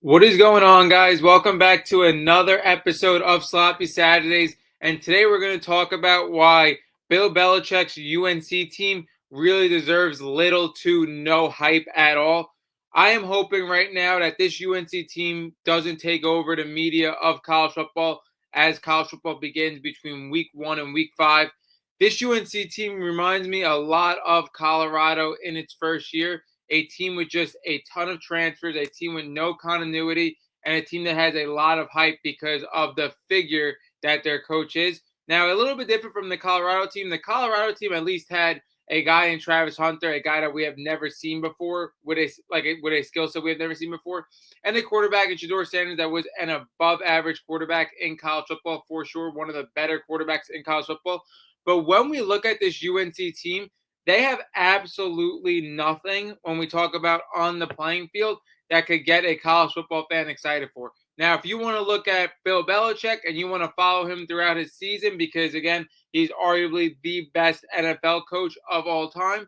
What is going on, guys? Welcome back to another episode of Sloppy Saturdays. And today we're going to talk about why Bill Belichick's UNC team really deserves little to no hype at all. I am hoping right now that this UNC team doesn't take over the media of college football as college football begins between week 1 and week 5. This UNC team reminds me a lot of Colorado in its first year, a team with just a ton of transfers, a team with no continuity, and a team that has a lot of hype because of the figure that their coach is. Now, a little bit different from the Colorado team. The Colorado team at least had a guy in Travis Hunter, a guy that we have never seen before, with a skill set we have never seen before, and a quarterback in Shedeur Sanders that was an above average quarterback in college football for sure, one of the better quarterbacks in college football. But when we look at this UNC team, they have absolutely nothing when we talk about on the playing field that could get a college football fan excited for. Now, if you want to look at Bill Belichick and you want to follow him throughout his season, because again, he's arguably the best NFL coach of all time,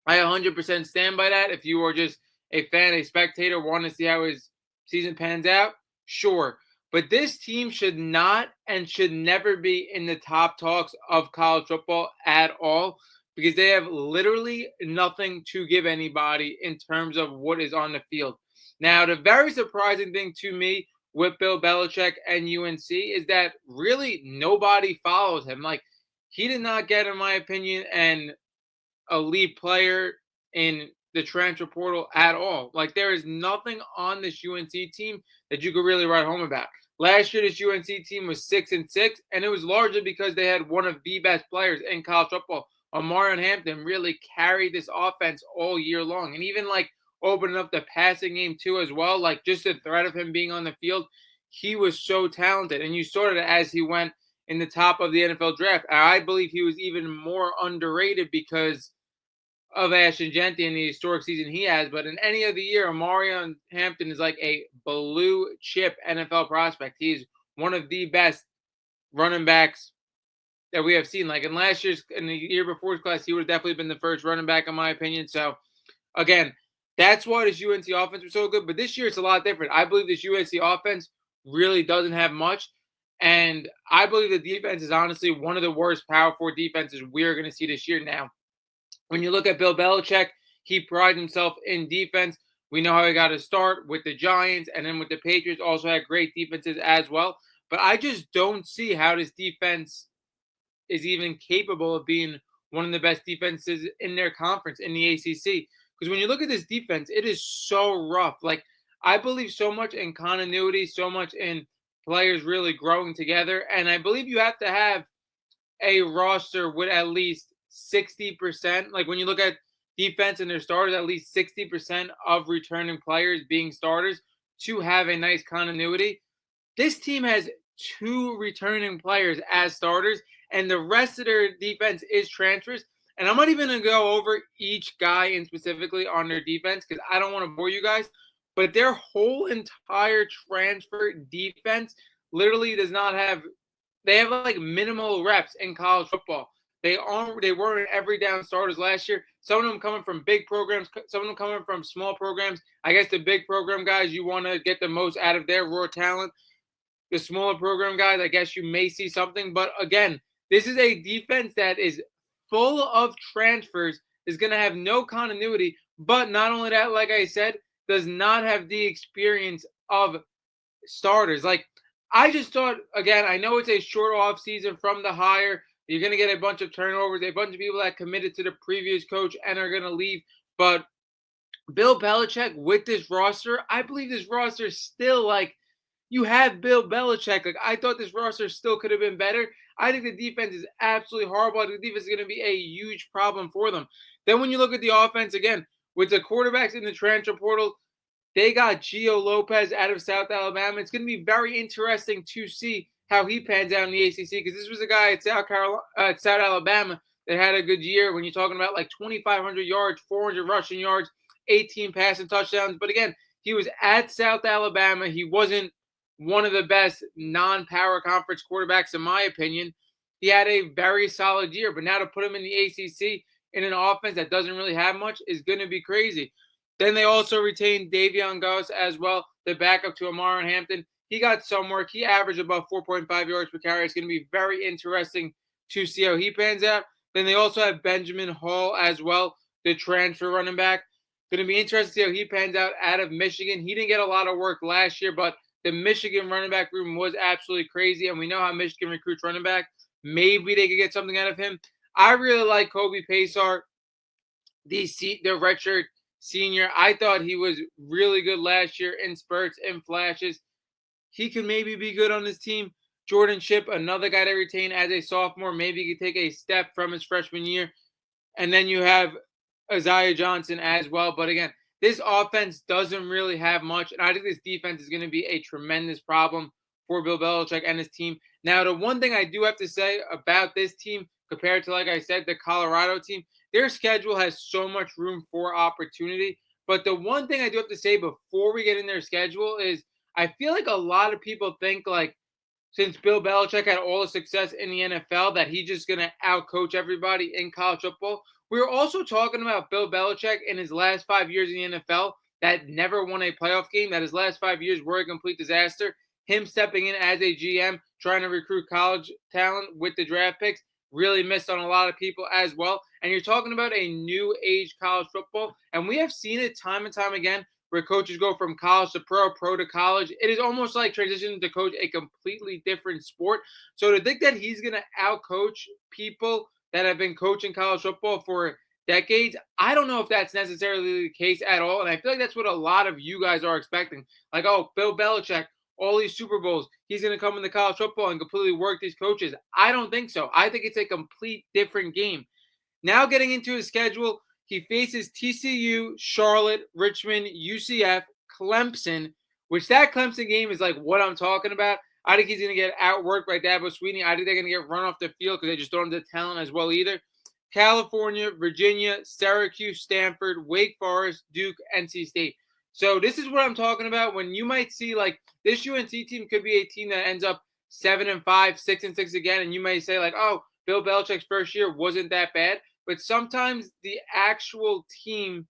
I 100% stand by that. If you are just a fan, a spectator, want to see how his season pans out, sure. But this team should not and should never be in the top talks of college football at all because they have literally nothing to give anybody in terms of what is on the field. Now, the very surprising thing to me with Bill Belichick and UNC is that really nobody follows him. Like, he did not get, in my opinion, an elite player in the transfer portal at all. Like, there is nothing on this UNC team that you could really write home about. Last year, this UNC team was 6-6, and it was largely because they had one of the best players in college football. Omarion Hampton really carried this offense all year long, and even like opening up the passing game too as well. Like, just the threat of him being on the field, he was so talented, and you saw it as he went in the top of the NFL draft. I believe he was even more underrated because of Ashton Genty and the historic season he has. But in any other year, Omarion Hampton is like a blue chip NFL prospect. He's one of the best running backs that we have seen. Like in the year before his class, he would have definitely been the first running back, in my opinion. So again, that's why this UNC offense was so good. But this year it's a lot different. I believe this UNC offense really doesn't have much. And I believe the defense is honestly one of the worst Power Four defenses we're going to see this year. Now, when you look at Bill Belichick, he prides himself in defense. We know how he got his start with the Giants and then with the Patriots, also had great defenses as well. But I just don't see how this defense is even capable of being one of the best defenses in their conference in the ACC. Because when you look at this defense, it is so rough. Like, I believe so much in continuity, so much in players really growing together. And I believe you have to have a roster with at least 60%. Like, when you look at defense and their starters, at least 60% of returning players being starters to have a nice continuity. This team has two returning players as starters, and the rest of their defense is transfers. And I'm not even going to go over each guy in specifically on their defense because I don't want to bore you guys. But their whole entire transfer defense literally does not have. They have like minimal reps in college football. They weren't every down starters last year. Some of them coming from big programs, some of them coming from small programs. I guess the big program guys, you want to get the most out of their raw talent. The smaller program guys, I guess you may see something. But again, this is a defense that is full of transfers, is going to have no continuity. But not only that, like I said, does not have the experience of starters. Like, I just thought, again, I know it's a short off season from the hire. You're going to get a bunch of turnovers, a bunch of people that committed to the previous coach and are going to leave. But Bill Belichick with this roster, I believe this roster is still like, you have Bill Belichick. Like, I thought this roster still could have been better. I think the defense is absolutely horrible. I think the defense is going to be a huge problem for them. Then when you look at the offense again, with the quarterbacks in the transfer portal, they got Gio Lopez out of South Alabama. It's going to be very interesting to see how he pans out in the ACC because this was a guy at South Alabama that had a good year when you're talking about like 2,500 yards, 400 rushing yards, 18 passing touchdowns. But again, he was at South Alabama. He wasn't one of the best non-power conference quarterbacks, in my opinion. He had a very solid year, but now to put him in the ACC in an offense that doesn't really have much is going to be crazy. Then they also retained Davion Gus as well, the backup to Amar and Hampton. He got some work. He averaged about 4.5 yards per carry. It's going to be very interesting to see how he pans out. Then they also have Benjamin Hall as well, the transfer running back. Going to be interesting to see how he pans out of Michigan. He didn't get a lot of work last year, but the Michigan running back room was absolutely crazy, and we know how Michigan recruits running back. Maybe they could get something out of him. I really like Kobe Paysar, the redshirt senior. I thought he was really good last year in spurts and flashes. He could maybe be good on this team. Jordan Shipp, another guy to retain as a sophomore. Maybe he could take a step from his freshman year. And then you have Isaiah Johnson as well. But again, this offense doesn't really have much. And I think this defense is going to be a tremendous problem for Bill Belichick and his team. Now, the one thing I do have to say about this team compared to, like I said, the Colorado team, their schedule has so much room for opportunity. But the one thing I do have to say before we get in their schedule is I feel like a lot of people think like since Bill Belichick had all the success in the NFL that he's just going to outcoach everybody in college football. We were also talking about Bill Belichick in his last 5 years in the NFL that never won a playoff game, that his last 5 years were a complete disaster. Him stepping in as a GM, trying to recruit college talent with the draft picks, really missed on a lot of people as well. And you're talking about a new age college football, and we have seen it time and time again where coaches go from college to pro, pro to college. It is almost like transitioning to coach a completely different sport. So to think that he's going to outcoach people that have been coaching college football for decades, I don't know if that's necessarily the case at all. And I feel like that's what a lot of you guys are expecting. Like, oh, Bill Belichick, all these Super Bowls, he's going to come into college football and completely work these coaches. I don't think so. I think it's a complete different game. Now getting into his schedule, he faces TCU, Charlotte, Richmond, UCF, Clemson, which that Clemson game is like what I'm talking about. I think he's going to get outworked by Dabo Swinney. I think they're going to get run off the field because they just don't have the talent as well either. California, Virginia, Syracuse, Stanford, Wake Forest, Duke, NC State. So this is what I'm talking about when you might see like this UNC team could be a team that ends up 7-5, 6-6 again, and you may say like, oh, Bill Belichick's first year wasn't that bad. But sometimes the actual team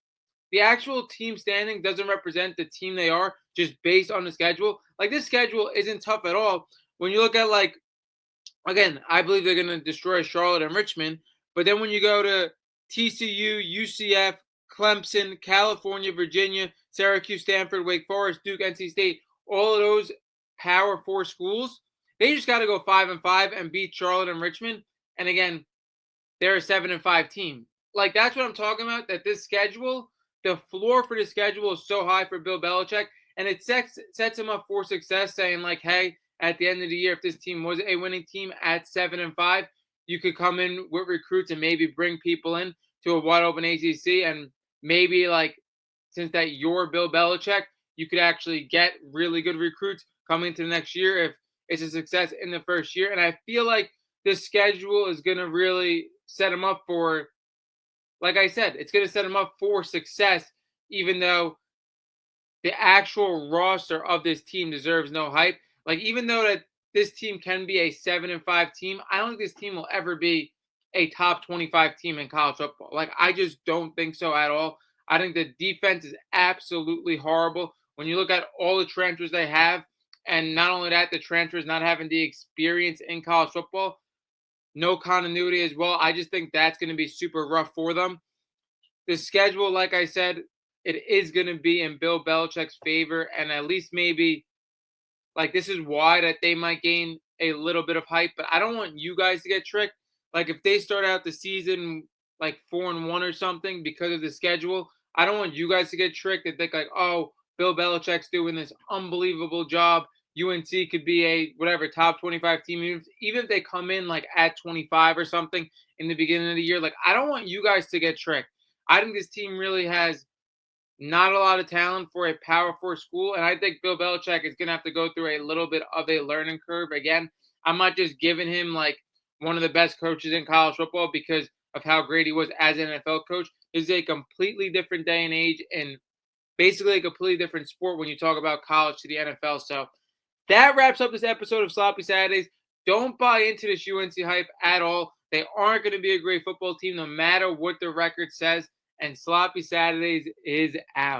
standing doesn't represent the team they are just based on the schedule. Like this schedule isn't tough at all. When you look at like, again, I believe they're going to destroy Charlotte and Richmond. But then when you go to TCU, UCF, Clemson, California, Virginia, Syracuse, Stanford, Wake Forest, Duke, NC State, all of those Power 4 schools, they just got to go 5-5 and beat Charlotte and Richmond. And again, they're a 7-5 team. Like that's what I'm talking about. That this schedule, the floor for the schedule is so high for Bill Belichick, and it sets him up for success. Saying like, hey, at the end of the year, if this team was a winning team at 7-5, you could come in with recruits and maybe bring people in to a wide open ACC, and maybe like since that you're Bill Belichick, you could actually get really good recruits coming into the next year if it's a success in the first year. And I feel like this schedule is going to really set him up for, like I said, it's going to set him up for success, even though the actual roster of this team deserves no hype. Like, even though that this team can be a 7-5 team, I don't think this team will ever be a top 25 team in college football. Like, I just don't think so at all. I think the defense is absolutely horrible. When you look at all the transfers they have, and not only that, the transfers not having the experience in college football, no continuity as well. I just think that's going to be super rough for them. The schedule, like I said, it is going to be in Bill Belichick's favor, and at least maybe like this is why that they might gain a little bit of hype. But I don't want you guys to get tricked. Like if they start out the season like 4-1 or something because of the schedule, I don't want you guys to get tricked and think like, oh, Bill Belichick's doing this unbelievable job. UNC could be a whatever top 25 team, even if they come in like at 25 or something in the beginning of the year. Like I don't want you guys to get tricked. I think this team really has not a lot of talent for a Power 4 school, and I think Bill Belichick is going to have to go through a little bit of a learning curve. Again, I'm not just giving him like one of the best coaches in college football because of how great he was as an NFL coach. This is a completely different day and age and basically a completely different sport when you talk about college to the NFL. So that wraps up this episode of Sloppy Saturdays. Don't buy into this UNC hype at all. They aren't going to be a great football team no matter what the record says. And Sloppy Saturdays is out.